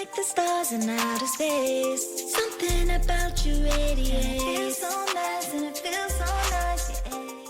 like the stars in outer space. Something about you radiates. It feels so nice and it feels so nice, yeah.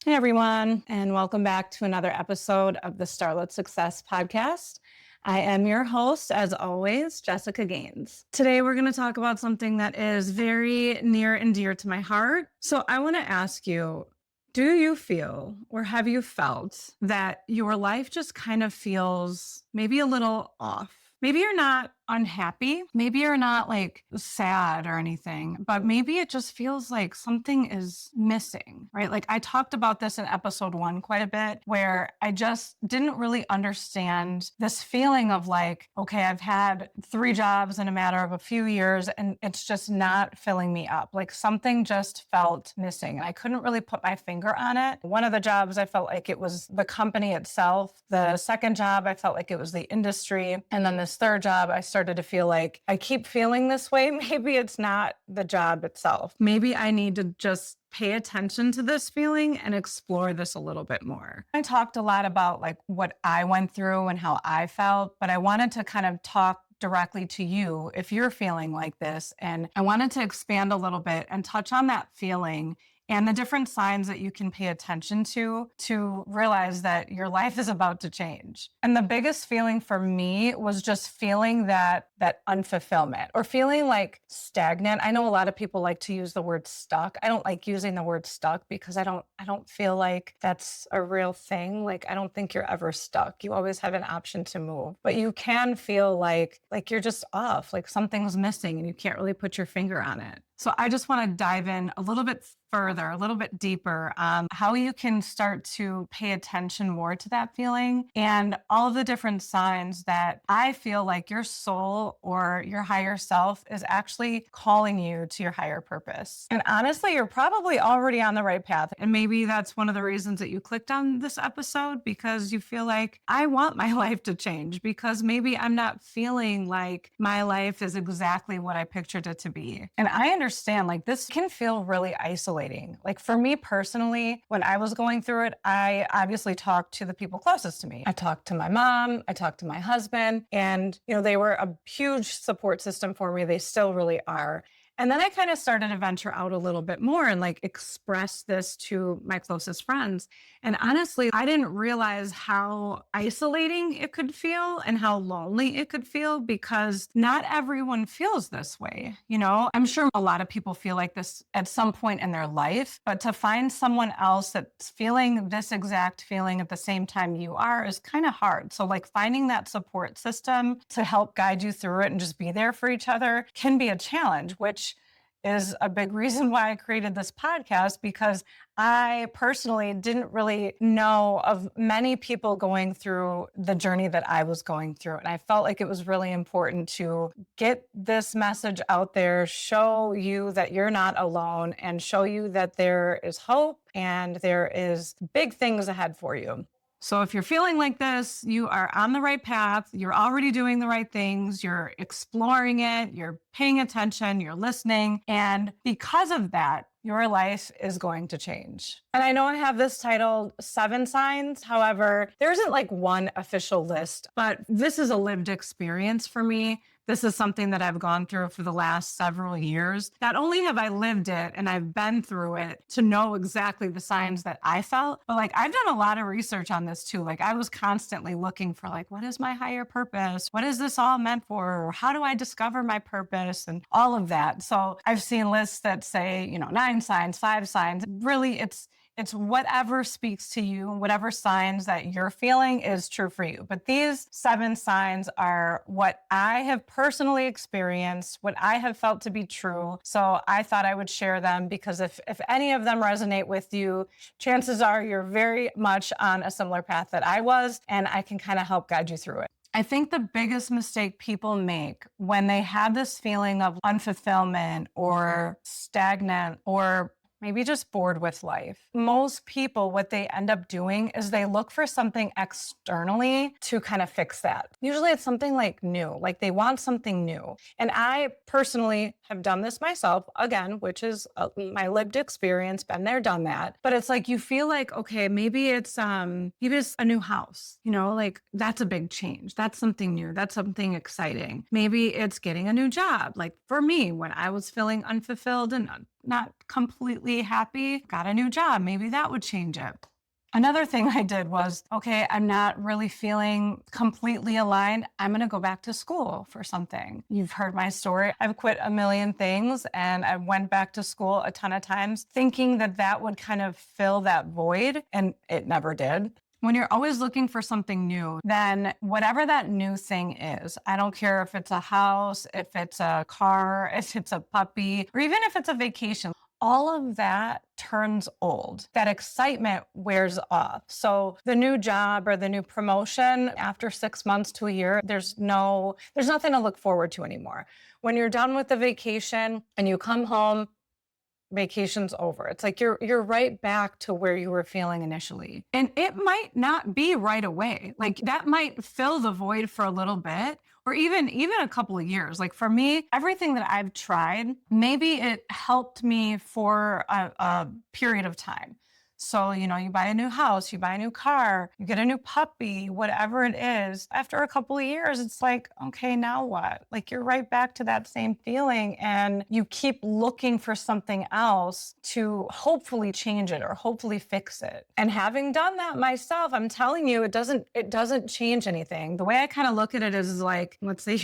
Hey everyone, and welcome back to another episode of the Starlit Success podcast. I am your host, as always, Jessica Gaines. Today we're going to talk about something that is very near and dear to my heart. So I want to ask you, do you feel or have you felt that your life just kind of feels maybe a little off? Maybe you're not unhappy. Maybe you're not like sad or anything, but maybe it just feels like something is missing, right? Like I talked about this in episode 1 quite a bit, where I just didn't really understand this feeling of like, okay, I've had 3 jobs in a matter of a few years and it's just not filling me up. Like something just felt missing and I couldn't really put my finger on it. One of the jobs, I felt like it was the company itself. The second job, I felt like it was the industry. And then this third job, I started to feel like I keep feeling this way. Maybe it's not the job itself. Maybe I need to just pay attention to this feeling and explore this a little bit more. I talked a lot about like what I went through and how I felt, but I wanted to kind of talk directly to you if you're feeling like this. And I wanted to expand a little bit and touch on that feeling and the different signs that you can pay attention to realize that your life is about to change. And the biggest feeling for me was just feeling that unfulfillment or feeling like stagnant. I know a lot of people like to use the word stuck. I don't like using the word stuck because I don't feel like that's a real thing. Like I don't think you're ever stuck. You always have an option to move, but you can feel like you're just off, like something's missing and you can't really put your finger on it. So I just want to dive in a little bit further, a little bit deeper, how you can start to pay attention more to that feeling and all of the different signs that I feel like your soul or your higher self is actually calling you to your higher purpose. And honestly, you're probably already on the right path. And maybe that's one of the reasons that you clicked on this episode, because you feel like I want my life to change, because maybe I'm not feeling like my life is exactly what I pictured it to be. And I understand like this can feel really isolating. Like for me personally, when I was going through it, I obviously talked to the people closest to me. I talked to my mom, I talked to my husband, and they were a huge support system for me. They still really are. And then I kind of started to venture out a little bit more and like express this to my closest friends. And honestly, I didn't realize how isolating it could feel and how lonely it could feel, because not everyone feels this way. I'm sure a lot of people feel like this at some point in their life, but to find someone else that's feeling this exact feeling at the same time you are is kind of hard. So like finding that support system to help guide you through it and just be there for each other can be a challenge, which is a big reason why I created this podcast, because I personally didn't really know of many people going through the journey that I was going through. And I felt like it was really important to get this message out there, show you that you're not alone, and show you that there is hope and there is big things ahead for you. So if you're feeling like this, you are on the right path. You're already doing the right things. You're exploring it. You're paying attention. You're listening. And because of that, your life is going to change. And I know I have this titled 7 Signs. However, there isn't like one official list, but this is a lived experience for me. This is something that I've gone through for the last several years. Not only have I lived it and I've been through it to know exactly the signs that I felt, but like I've done a lot of research on this too. Like I was constantly looking for like, what is my higher purpose? What is this all meant for? Or how do I discover my purpose and all of that? So I've seen lists that say, 9 signs, 5 signs. Really, it's whatever speaks to you, whatever signs that you're feeling is true for you. But these 7 signs are what I have personally experienced, what I have felt to be true. So I thought I would share them, because if any of them resonate with you, chances are you're very much on a similar path that I was, and I can kind of help guide you through it. I think the biggest mistake people make when they have this feeling of unfulfillment or stagnant or maybe just bored with life. Most people, what they end up doing is they look for something externally to kind of fix that. Usually it's something like new, like they want something new. And I personally have done this myself, again, which is my lived experience, been there, done that. But it's like you feel like, okay, maybe it's a new house, like that's a big change. That's something new. That's something exciting. Maybe it's getting a new job. Like for me, when I was feeling unfulfilled and not completely happy, got a new job. Maybe that would change it. Another thing I did was, okay, I'm not really feeling completely aligned. I'm going to go back to school for something. You've heard my story. I've quit a million things and I went back to school a ton of times thinking that that would kind of fill that void, and it never did. When you're always looking for something new, then whatever that new thing is, I don't care if it's a house, if it's a car, if it's a puppy, or even if it's a vacation, all of that turns old. That excitement wears off. So the new job or the new promotion after 6 months to a year, there's nothing to look forward to anymore. When you're done with the vacation and you come home, vacation's over. It's like you're right back to where you were feeling initially. And it might not be right away. Like that might fill the void for a little bit, or even a couple of years. Like for me, everything that I've tried, maybe it helped me for a period of time. So, you buy a new house, you buy a new car, you get a new puppy, whatever it is. After a couple of years, it's like, okay, now what? Like you're right back to that same feeling and you keep looking for something else to hopefully change it or hopefully fix it. And having done that myself, I'm telling you, it doesn't change anything. The way I kind of look at it is like, let's say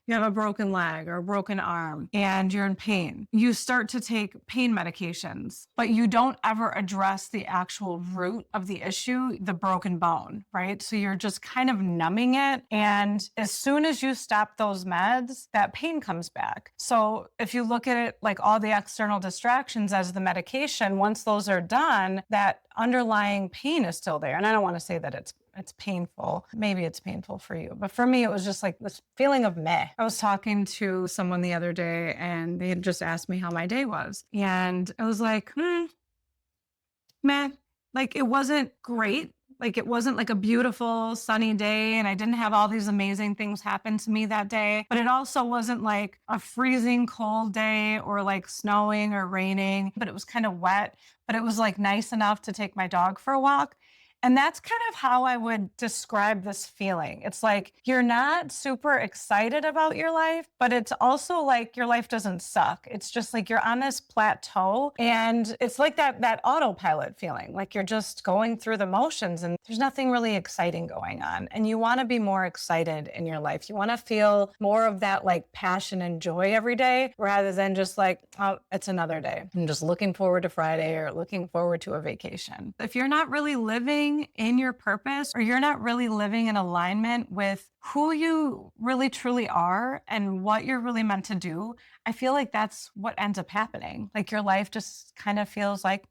you have a broken leg or a broken arm and you're in pain. You start to take pain medications, but you don't ever address the actual root of the issue, the broken bone, right? So you're just kind of numbing it. And as soon as you stop those meds, that pain comes back. So if you look at it like all the external distractions as the medication, once those are done, that underlying pain is still there. And I don't want to say that it's painful. Maybe it's painful for you. But for me, it was just like this feeling of meh. I was talking to someone the other day and they had just asked me how my day was. And I was like, meh. Like it wasn't great. Like it wasn't like a beautiful sunny day and I didn't have all these amazing things happen to me that day. But it also wasn't like a freezing cold day or like snowing or raining, but it was kind of wet, but it was like nice enough to take my dog for a walk. And that's kind of how I would describe this feeling. It's like you're not super excited about your life, but it's also like your life doesn't suck. It's just like you're on this plateau and it's like that autopilot feeling, like you're just going through the motions and there's nothing really exciting going on. And you want to be more excited in your life. You want to feel more of that like passion and joy every day rather than just like, oh, it's another day. I'm just looking forward to Friday or looking forward to a vacation. If you're not really living in your purpose or you're not really living in alignment with who you really truly are and what you're really meant to do, I feel like that's what ends up happening. Like your life just kind of feels like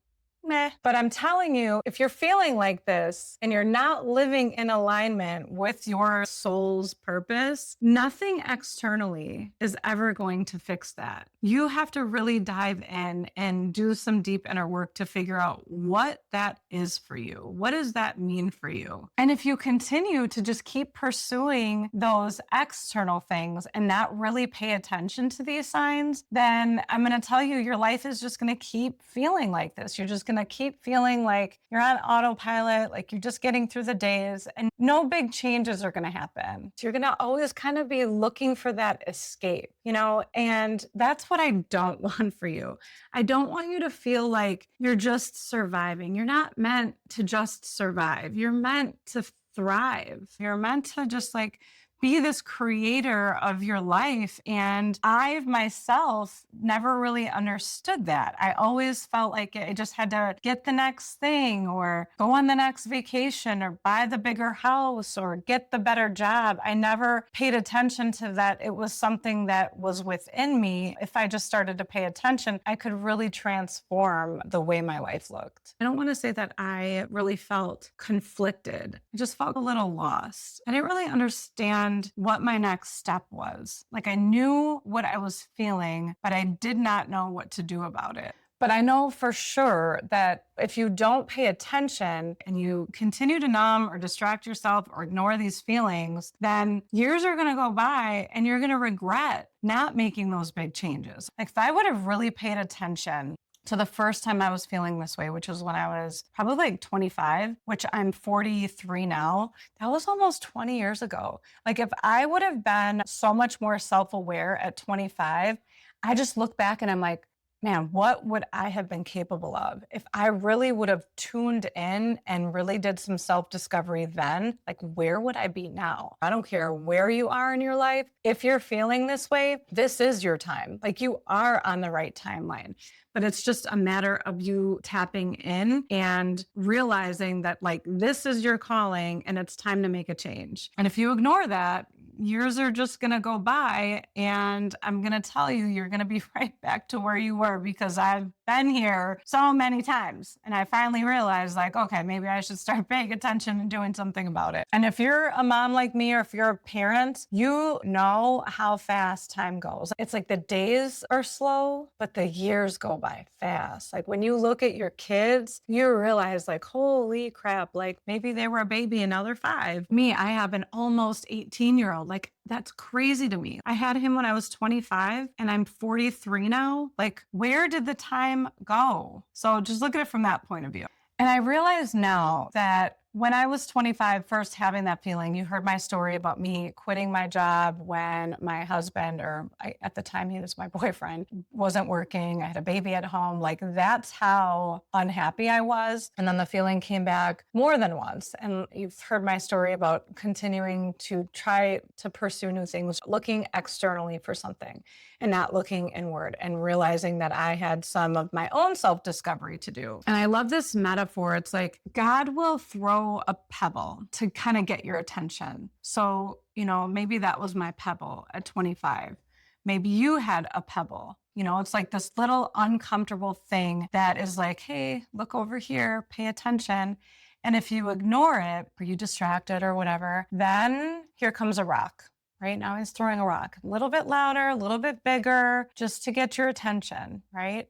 meh. But I'm telling you, if you're feeling like this and you're not living in alignment with your soul's purpose, nothing externally is ever going to fix that. You have to really dive in and do some deep inner work to figure out what that is for you. What does that mean for you? And if you continue to just keep pursuing those external things and not really pay attention to these signs, then I'm going to tell you, your life is just going to keep feeling like this. You're just going to keep feeling like you're on autopilot, like you're just getting through the days and no big changes are going to happen. So you're going to always kind of be looking for that escape, and that's what I don't want for you. I don't want you to feel like you're just surviving. You're not meant to just survive. You're meant to thrive. You're meant to just like be this creator of your life. And I myself never really understood that. I always felt like I just had to get the next thing or go on the next vacation or buy the bigger house or get the better job. I never paid attention to that. It was something that was within me. If I just started to pay attention, I could really transform the way my life looked. I don't want to say that I really felt conflicted. I just felt a little lost. I didn't really understand what my next step was. Like I knew what I was feeling, but I did not know what to do about it. But I know for sure that if you don't pay attention and you continue to numb or distract yourself or ignore these feelings, then years are going to go by and you're going to regret not making those big changes. Like if I would have really paid attention to the first time I was feeling this way, which was when I was probably like 25, which I'm 43 now, that was almost 20 years ago. Like if I would have been so much more self-aware at 25, I just look back and I'm like, man, what would I have been capable of if I really would have tuned in and really did some self-discovery then? Like, where would I be now? I don't care where you are in your life. If you're feeling this way, this is your time. Like, you are on the right timeline. But it's just a matter of you tapping in and realizing that, like, this is your calling and it's time to make a change. And if you ignore that, years are just going to go by, and I'm going to tell you, you're going to be right back to where you were, because I've been here so many times. And I finally realized, like, okay, maybe I should start paying attention and doing something about it. And if you're a mom like me, or if you're a parent, you know how fast time goes. It's like the days are slow, but the years go by fast. Like when you look at your kids, you realize, like, holy crap, like maybe they were a baby and now they're 5. Me, I have an almost 18-year-old. Like, that's crazy to me. I had him when I was 25 and I'm 43 now. Like, where did the time go? So just look at it from that point of view. And I realize now that when I was 25, first having that feeling, you heard my story about me quitting my job when my husband, at the time he was my boyfriend, wasn't working. I had a baby at home. Like, that's how unhappy I was. And then the feeling came back more than once. And you've heard my story about continuing to try to pursue new things, looking externally for something and not looking inward, and realizing that I had some of my own self-discovery to do. And I love this metaphor. It's like God will throw a pebble to kind of get your attention. So, maybe that was my pebble at 25. Maybe you had a pebble. It's like this little uncomfortable thing that is like, hey, look over here, pay attention. And if you ignore it, or you distract it or whatever, then here comes a rock. Right now he's throwing a rock, a little bit louder, a little bit bigger, just to get your attention, right?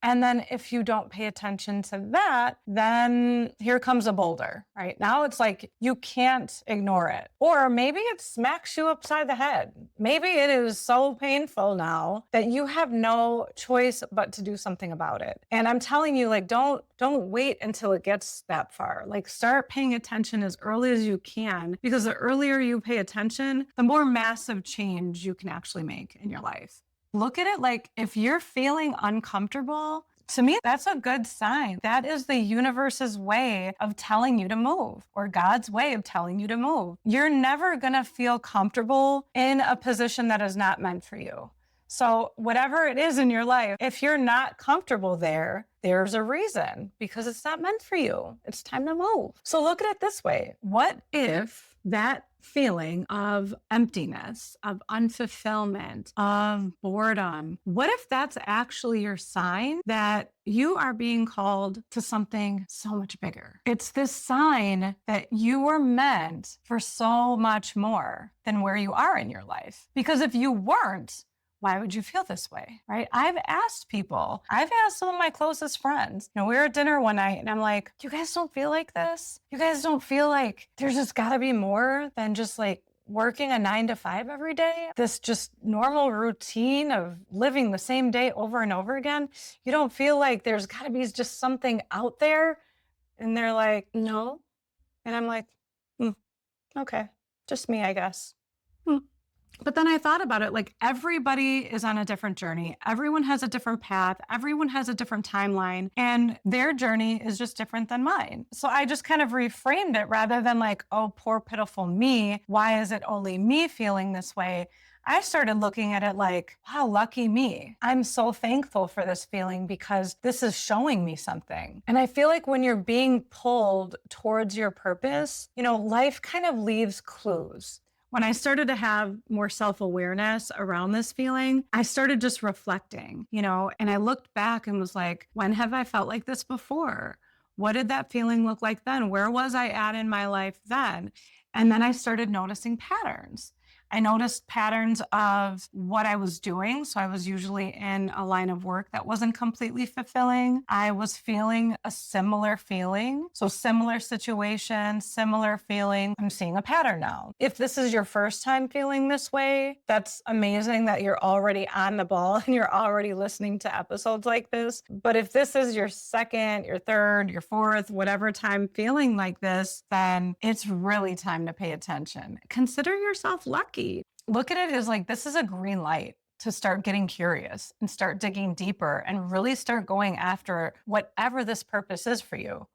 And then if you don't pay attention to that, then here comes a boulder, right? Now it's like you can't ignore it. Or maybe it smacks you upside the head. Maybe it is so painful now that you have no choice but to do something about it. And I'm telling you, like, don't wait until it gets that far. Like, start paying attention as early as you can, because the earlier you pay attention, the more massive change you can actually make in your life. Look at it like, if you're feeling uncomfortable, to me, that's a good sign. That is the universe's way of telling you to move, or God's way of telling you to move. You're never going to feel comfortable in a position that is not meant for you. So whatever it is in your life, if you're not comfortable there, there's a reason, because it's not meant for you. It's time to move. So look at it this way. What if that feeling of emptiness, of unfulfillment, of boredom, what if that's actually your sign that you are being called to something so much bigger? It's this sign that you were meant for so much more than where you are in your life. Because if you weren't, why would you feel this way, right? I've asked some of my closest friends. We were at dinner one night and I'm like, you guys don't feel like this? You guys don't feel like there's just gotta be more than just like working a 9 to 5 every day? This just normal routine of living the same day over and over again? You don't feel like there's gotta be just something out there? And they're like, no. And I'm like, okay, just me, I guess. But then I thought about it, like, everybody is on a different journey. Everyone has a different path. Everyone has a different timeline, and their journey is just different than mine. So I just kind of reframed it, rather than like, oh, poor pitiful me. Why is it only me feeling this way? I started looking at it like, wow, lucky me. I'm so thankful for this feeling, because this is showing me something. And I feel like when you're being pulled towards your purpose, life kind of leaves clues. When I started to have more self-awareness around this feeling, I started just reflecting, and I looked back and was like, when have I felt like this before? What did that feeling look like then? Where was I at in my life then? And then I started noticing patterns. I noticed patterns of what I was doing. So I was usually in a line of work that wasn't completely fulfilling. I was feeling a similar feeling. So similar situation, similar feeling. I'm seeing a pattern now. If this is your first time feeling this way, that's amazing that you're already on the ball and you're already listening to episodes like this. But if this is your second, your third, your fourth, whatever time feeling like this, then it's really time to pay attention. Consider yourself lucky. Look at it as like, this is a green light to start getting curious and start digging deeper and really start going after whatever this purpose is for you.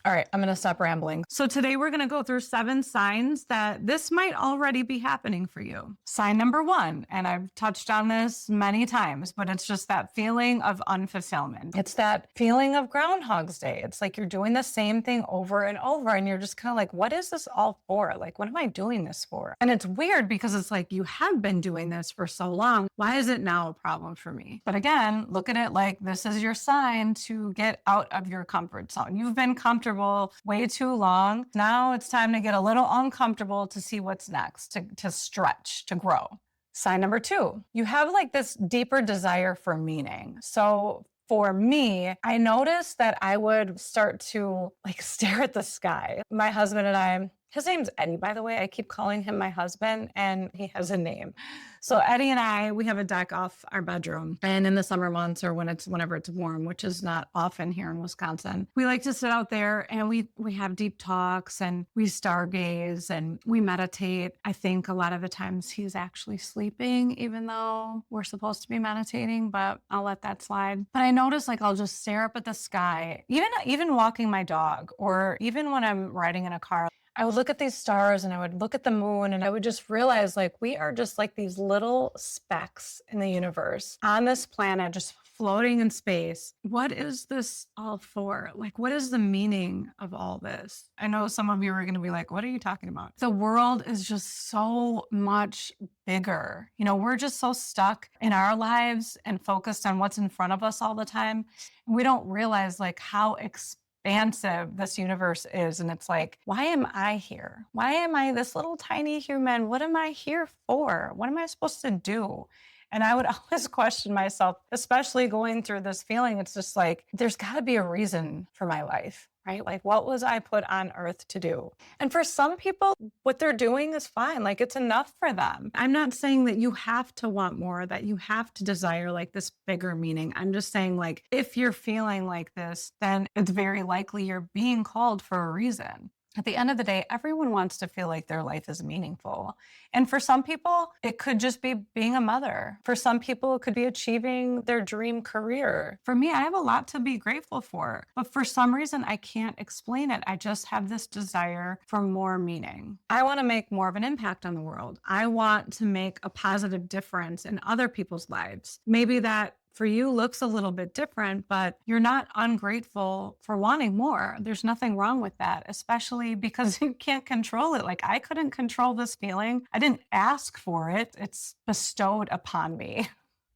All right, I'm going to stop rambling. So today we're going to go through 7 signs that this might already be happening for you. Sign number 1, and I've touched on this many times, but it's just that feeling of unfulfillment. It's that feeling of Groundhog's Day. It's like you're doing the same thing over and over, and you're just kind of like, what is this all for? Like, what am I doing this for? And it's weird because it's like, you have been doing this for so long. Why is it now a problem for me? But again, look at it like this is your sign to get out of your comfort zone. You've been comfortable way too long. Now it's time to get a little uncomfortable to see what's next, to stretch, to grow. Sign number 2, you have like this deeper desire for meaning. So for me, I noticed that I would start to like stare at the sky. My husband and I, his name's Eddie, by the way. I keep calling him my husband and he has a name. So Eddie and I, we have a deck off our bedroom. And in the summer months or whenever it's warm, which is not often here in Wisconsin, we like to sit out there and we have deep talks and we stargaze and we meditate. I think a lot of the times he's actually sleeping, even though we're supposed to be meditating, but I'll let that slide. But I notice like I'll just stare up at the sky, even walking my dog or even when I'm riding in a car. I would look at these stars and I would look at the moon and I would just realize like we are just like these little specks in the universe on this planet, just floating in space. What is this all for? Like, what is the meaning of all this? I know some of you are going to be like, what are you talking about? The world is just so much bigger. You know, we're just so stuck in our lives and focused on what's in front of us all the time. And we don't realize like how expansive this universe is. And it's like, why am I here? Why am I this little tiny human? What am I here for? What am I supposed to do? And I would always question myself, especially going through this feeling. It's just like, there's got to be a reason for my life, right? Like, what was I put on earth to do? And for some people, what they're doing is fine. Like, it's enough for them. I'm not saying that you have to want more, that you have to desire like this bigger meaning. I'm just saying, like, if you're feeling like this, then it's very likely you're being called for a reason. At the end of the day, everyone wants to feel like their life is meaningful. And for some people, it could just be being a mother. For some people, it could be achieving their dream career. For me, I have a lot to be grateful for. But for some reason, I can't explain it. I just have this desire for more meaning. I want to make more of an impact on the world. I want to make a positive difference in other people's lives. Maybe that for you looks a little bit different, but you're not ungrateful for wanting more. There's nothing wrong with that, especially because you can't control it. Like I couldn't control this feeling. I didn't ask for it. It's bestowed upon me.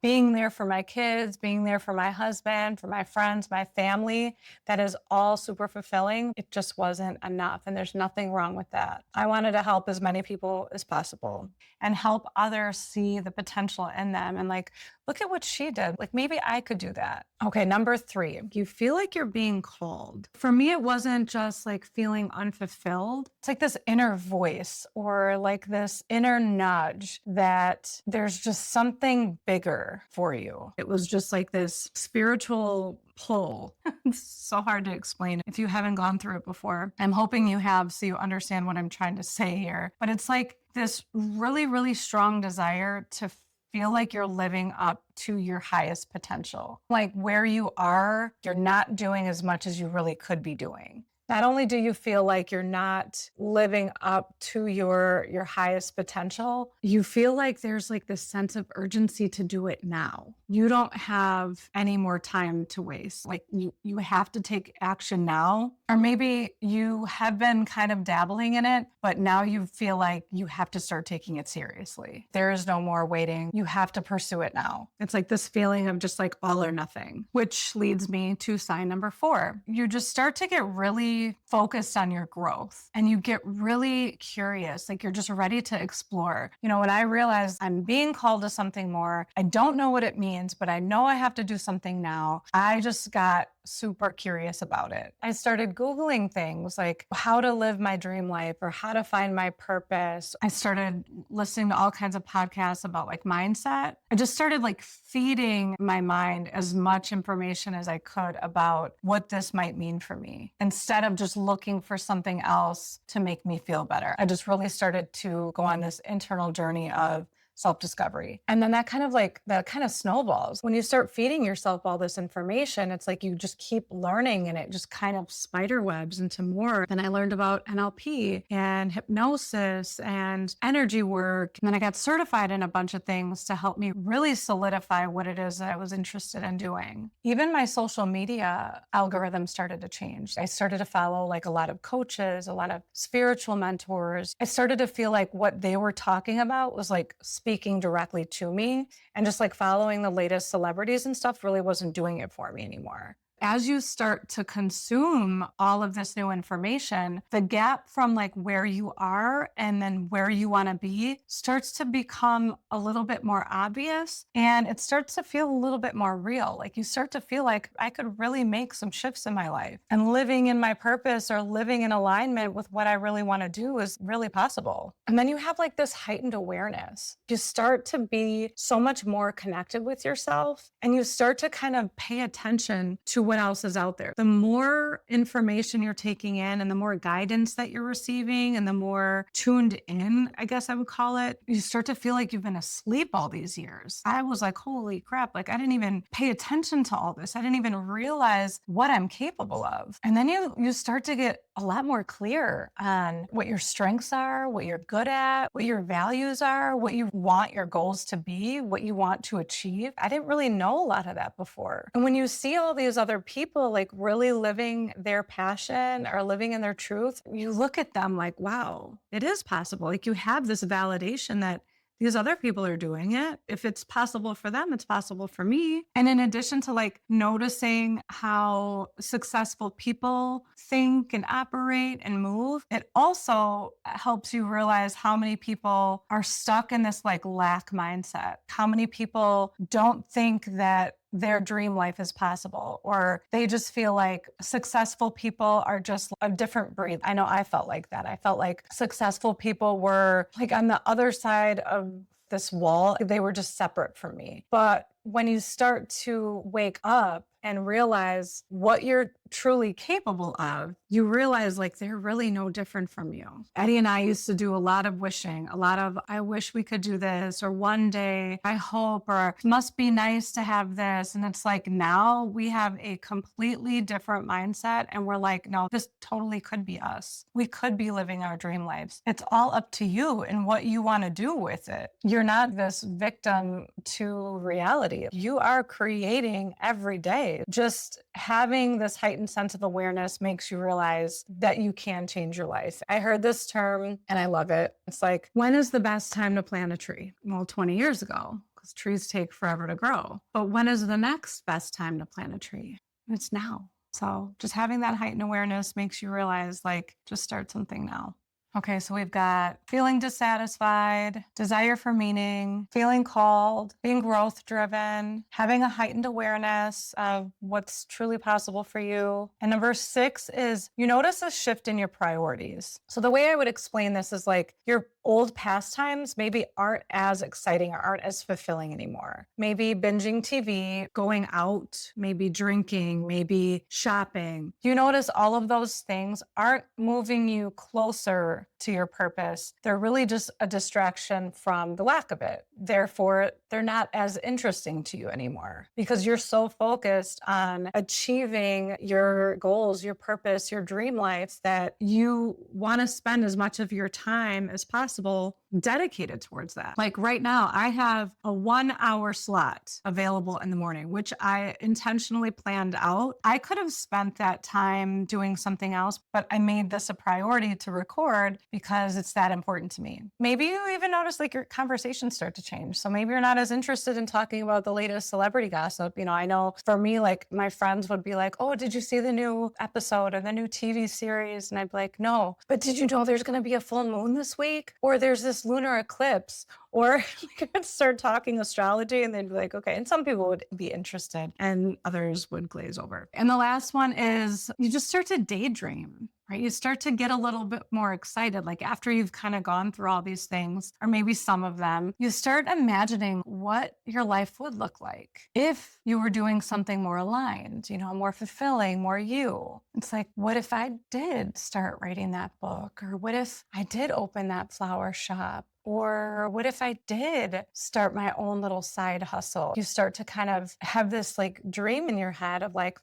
Being there for my kids, being there for my husband, for my friends, my family, that is all super fulfilling. It just wasn't enough. And there's nothing wrong with that. I wanted to help as many people as possible and help others see the potential in them. And like, look at what she did. Like maybe I could do that. Okay, number 3, you feel like you're being called. For me, it wasn't just like feeling unfulfilled. It's like this inner voice or like this inner nudge that there's just something bigger for you. It was just like this spiritual pull. It's so hard to explain if you haven't gone through it before. I'm hoping you have so you understand what I'm trying to say here. But it's like this really, really strong desire to feel like you're living up to your highest potential. Like where you are, you're not doing as much as you really could be doing. Not only do you feel like you're not living up to your highest potential, you feel like there's like this sense of urgency to do it now. you don't have any more time to waste. Like you have to take action now. Or maybe you have been kind of dabbling in it, but now you feel like you have to start taking it seriously. There is no more waiting. You have to pursue it now. It's like this feeling of just like all or nothing, which leads me to sign number 4. You just start to get really focused on your growth and you get really curious. Like you're just ready to explore. You know, when I realized I'm being called to something more, I don't know what it means, but I know I have to do something now. I just got super curious about it. I started Googling things like how to live my dream life or how to find my purpose. I started listening to all kinds of podcasts about like mindset. I just started like feeding my mind as much information as I could about what this might mean for me instead of just looking for something else to make me feel better. I just really started to go on this internal journey of self-discovery. And then that kind of snowballs. When you start feeding yourself all this information, it's like you just keep learning and it just kind of spider webs into more. Then I learned about NLP and hypnosis and energy work. And then I got certified in a bunch of things to help me really solidify what it is that I was interested in doing. Even my social media algorithm started to change. I started to follow like a lot of coaches, a lot of spiritual mentors. I started to feel like what they were talking about was like speaking directly to me, and just like following the latest celebrities and stuff really wasn't doing it for me anymore. As you start to consume all of this new information, the gap from like where you are and then where you want to be starts to become a little bit more obvious, and it starts to feel a little bit more real. Like you start to feel like I could really make some shifts in my life, and living in my purpose or living in alignment with what I really want to do is really possible. And then you have like this heightened awareness. You start to be so much more connected with yourself, and you start to kind of pay attention to what else is out there. The more information you're taking in and the more guidance that you're receiving and the more tuned in, I guess I would call it, you start to feel like you've been asleep all these years. I was like, holy crap, like I didn't even pay attention to all this. I didn't even realize what I'm capable of. And then you start to get a lot more clear on what your strengths are, what you're good at, what your values are, what you want your goals to be, what you want to achieve. I didn't really know a lot of that before. And when you see all these other people like really living their passion or living in their truth, you look at them like, wow, it is possible. Like you have this validation that these other people are doing it. If it's possible for them, it's possible for me. And in addition to like noticing how successful people think and operate and move, it also helps you realize how many people are stuck in this like lack mindset. How many people don't think that their dream life is possible, or they just feel like successful people are just a different breed. I know I felt like that. I felt like successful people were like on the other side of this wall. They were just separate from me. But when you start to wake up and realize what you're truly capable of, you realize like they're really no different from you. Eddie and I used to do a lot of wishing, a lot of, I wish we could do this, or one day, I hope, or must be nice to have this. And it's like now we have a completely different mindset and we're like, no, this totally could be us. We could be living our dream lives. It's all up to you and what you want to do with it. You're not this victim to reality. You are creating every day. Just having this heightened sense of awareness makes you realize that you can change your life. I heard this term and I love it. It's like, when is the best time to plant a tree? Well, 20 years ago, because trees take forever to grow. But when is the next best time to plant a tree? It's now. So just having that heightened awareness makes you realize, like, just start something now. Okay, so we've got feeling dissatisfied, desire for meaning, feeling called, being growth driven, having a heightened awareness of what's truly possible for you. And number 6 is you notice a shift in your priorities. So the way I would explain this is like your old pastimes maybe aren't as exciting or aren't as fulfilling anymore. Maybe binging TV, going out, maybe drinking, maybe shopping. You notice all of those things aren't moving you closer to your purpose, they're really just a distraction from the lack of it. Therefore, they're not as interesting to you anymore because you're so focused on achieving your goals, your purpose, your dream life that you want to spend as much of your time as possible dedicated towards that. Like right now, I have a 1 hour slot available in the morning, which I intentionally planned out. I could have spent that time doing something else, but I made this a priority to record because it's that important to me. Maybe you even notice like your conversations start to change. So maybe you're not as interested in talking about the latest celebrity gossip. I know for me, like my friends would be like, oh, did you see the new episode or the new TV series? And I'd be like, no, but did you know there's going to be a full moon this week? Or there's this lunar eclipse? Or I could start talking astrology and they'd be like, okay. And some people would be interested and others would glaze over. And the last one is you just start to daydream, right? You start to get a little bit more excited. Like after you've kind of gone through all these things, or maybe some of them, you start imagining what your life would look like if you were doing something more aligned, more fulfilling, more you. It's like, what if I did start writing that book? Or what if I did open that flower shop? Or what if I did start my own little side hustle? You start to kind of have this like dream in your head of like,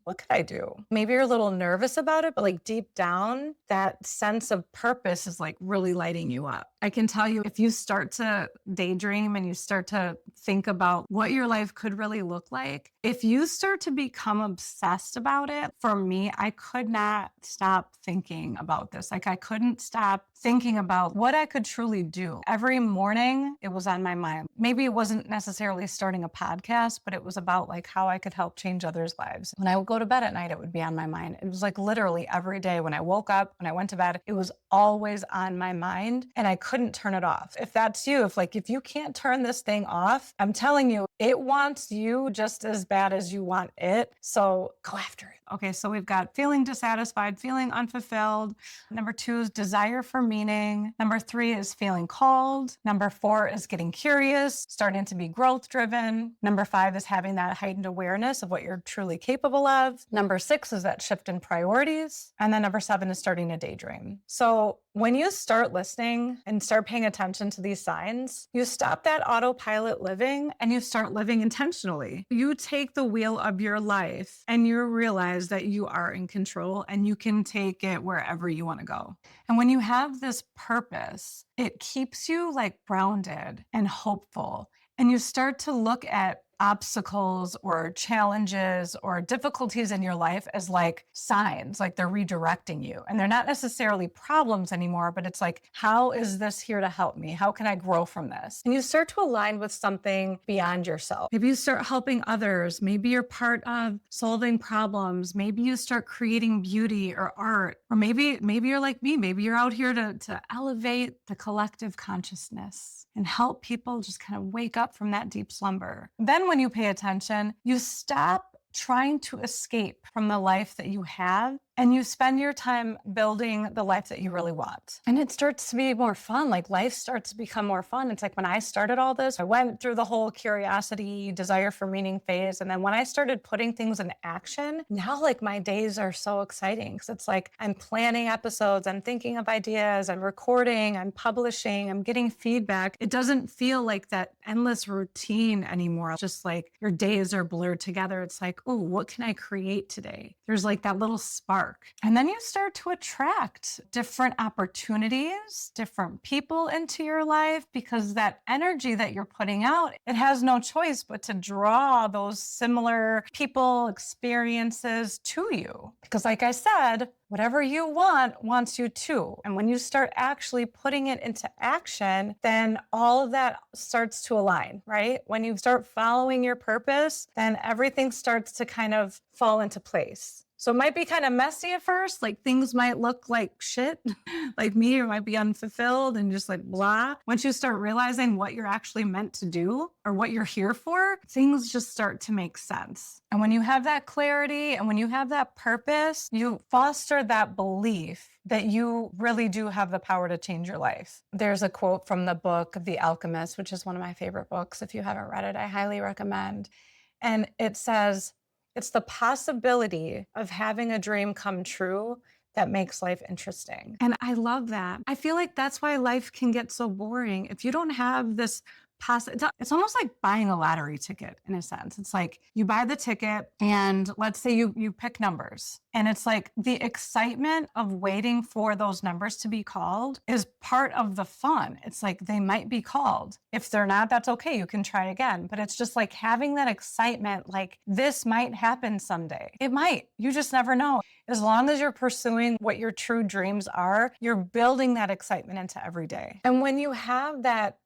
what could I do? Maybe you're a little nervous about it, but like deep down, that sense of purpose is like really lighting you up. I can tell you if you start to daydream and you start to think about what your life could really look like, if you start to become obsessed about it, for me, I could not stop thinking about this. Like I couldn't stop thinking about what I could truly do. Every morning it was on my mind. Maybe it wasn't necessarily starting a podcast, but it was about like how I could help change others' lives. When I would go to bed at night, it would be on my mind. It was like literally every day when I woke up, when I went to bed, it was always on my mind and I couldn't turn it off. If that's you, if you can't turn this thing off, I'm telling you, it wants you just as bad as you want it. So go after it. Okay, so we've got feeling dissatisfied, feeling unfulfilled. Number 2 is desire for meaning. Number 3 is feeling called. Number 4 is getting curious, starting to be growth driven. Number 5 is having that heightened awareness of what you're truly capable of. Number 6 is that shift in priorities. And then number 7 is starting to daydream. So when you start listening and start paying attention to these signs, you stop that autopilot living and you start living intentionally. You take the wheel of your life and you realize that you are in control and you can take it wherever you want to go. And when you have this purpose, it keeps you like grounded and hopeful. And you start to look at obstacles or challenges or difficulties in your life as like signs, like they're redirecting you. And they're not necessarily problems anymore, but it's like, how is this here to help me? How can I grow from this? And you start to align with something beyond yourself. Maybe you start helping others. Maybe you're part of solving problems. Maybe you start creating beauty or art. Or maybe you're like me. Maybe you're out here to elevate the collective consciousness and help people just kind of wake up from that deep slumber. Then when you pay attention, you stop trying to escape from the life that you have and you spend your time building the life that you really want. And it starts to be more fun. Like life starts to become more fun. It's like when I started all this, I went through the whole curiosity, desire for meaning phase. And then when I started putting things in action, now like my days are so exciting because it's like I'm planning episodes, I'm thinking of ideas, I'm recording, I'm publishing, I'm getting feedback. It doesn't feel like that endless routine anymore. It's just like your days are blurred together. It's like, oh, what can I create today? There's like that little spark. And then you start to attract different opportunities, different people into your life because that energy that you're putting out, it has no choice but to draw those similar people, experiences to you. Because like I said, whatever you want wants you too. And when you start actually putting it into action, then all of that starts to align, right? When you start following your purpose, then everything starts to kind of fall into place. So it might be kind of messy at first, like things might look like shit, like me, or might be unfulfilled and just like blah. Once you start realizing what you're actually meant to do or what you're here for, things just start to make sense. And when you have that clarity and when you have that purpose, you foster that belief that you really do have the power to change your life. There's a quote from the book The Alchemist, which is one of my favorite books. If you haven't read it, I highly recommend. And it says, it's the possibility of having a dream come true that makes life interesting. And I love that. I feel like that's why life can get so boring. If you don't have this it's almost like buying a lottery ticket in a sense. It's like you buy the ticket and let's say you pick numbers, and it's like the excitement of waiting for those numbers to be called is part of the fun. It's like they might be called. If they're not, that's okay. You can try again. But it's just like having that excitement, like this might happen someday. It might. You just never know. As long as you're pursuing what your true dreams are, you're building that excitement into every day. And when you have that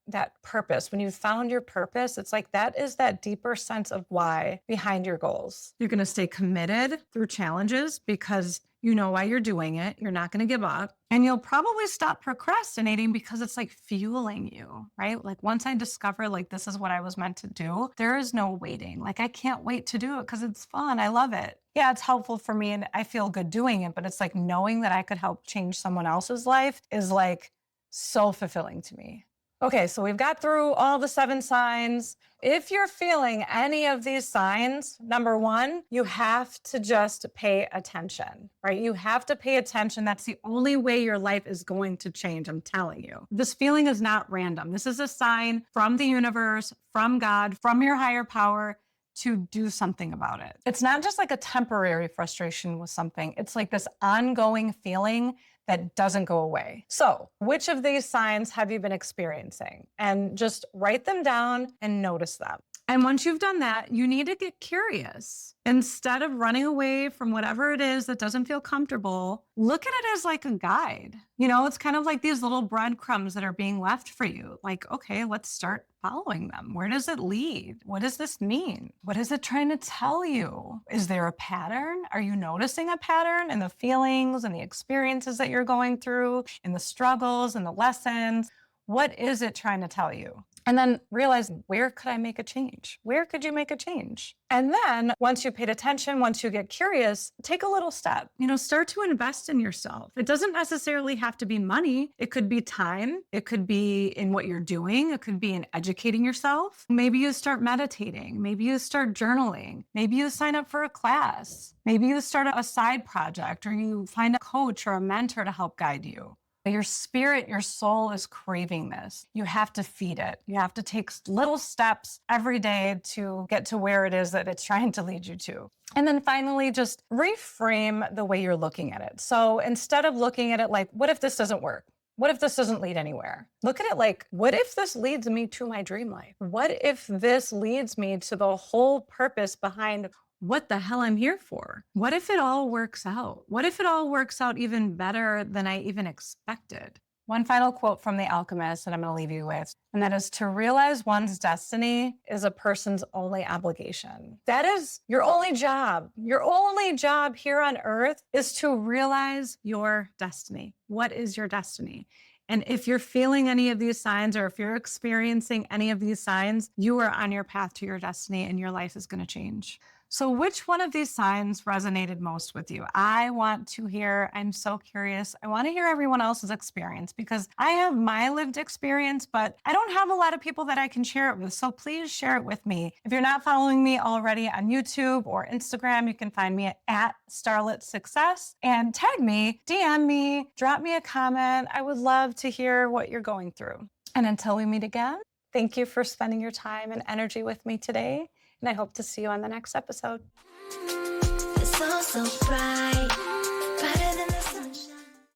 purpose, when you've found your purpose, it's like that is that deeper sense of why behind your goals. You're going to stay committed through challenges because you know why you're doing it. You're not going to give up. And you'll probably stop procrastinating because it's like fueling you, right? Like once I discover like this is what I was meant to do, there is no waiting. Like I can't wait to do it because it's fun. I love it. Yeah, it's helpful for me and I feel good doing it, but it's like knowing that I could help change someone else's life is like so fulfilling to me. Okay, so we've got through all the 7 signs. If you're feeling any of these signs, number 1, you have to just pay attention, right? You have to pay attention. That's the only way your life is going to change, I'm telling you. This feeling is not random. This is a sign from the universe, from God, from your higher power to do something about it. It's not just like a temporary frustration with something. It's like this ongoing feeling that doesn't go away. So, which of these signs have you been experiencing? And just write them down and notice them. And once you've done that, you need to get curious. Instead of running away from whatever it is that doesn't feel comfortable, look at it as like a guide. You know, it's kind of like these little breadcrumbs that are being left for you. Like, okay, let's start following them. Where does it lead? What does this mean? What is it trying to tell you? Is there a pattern? Are you noticing a pattern in the feelings and the experiences that you're going through, in the struggles and the lessons? What is it trying to tell you? And then realize, where could I make a change? Where could you make a change? And then once you paid attention, once you get curious, take a little step. You know, start to invest in yourself. It doesn't necessarily have to be money. It could be time. It could be in what you're doing. It could be in educating yourself. Maybe you start meditating. Maybe you start journaling. Maybe you sign up for a class. Maybe you start a side project, or you find a coach or a mentor to help guide you. Your spirit, your soul is craving this. You have to feed it. You have to take little steps every day to get to where it is that it's trying to lead you to. And then finally, just reframe the way you're looking at it. So instead of looking at it like, what if this doesn't work? What if this doesn't lead anywhere? Look at it like, what if this leads me to my dream life? What if this leads me to the whole purpose behind what the hell I'm here for? What if it all works out? What if it all works out even better than I even expected? One final quote from The Alchemist that I'm going to leave you with, and that is, to realize one's destiny is a person's only obligation. That is your only job. Your only job here on earth is to realize your destiny. What is your destiny? And if you're feeling any of these signs, or if you're experiencing any of these signs, you are on your path to your destiny and your life is going to change. So which one of these signs resonated most with you? I want to hear, I'm so curious. I want to hear everyone else's experience because I have my lived experience, but I don't have a lot of people that I can share it with. So please share it with me. If you're not following me already on YouTube or Instagram, you can find me at Starlit Success and tag me, DM me, drop me a comment. I would love to hear what you're going through. And until we meet again, thank you for spending your time and energy with me today. And I hope to see you on the next episode. It's so bright.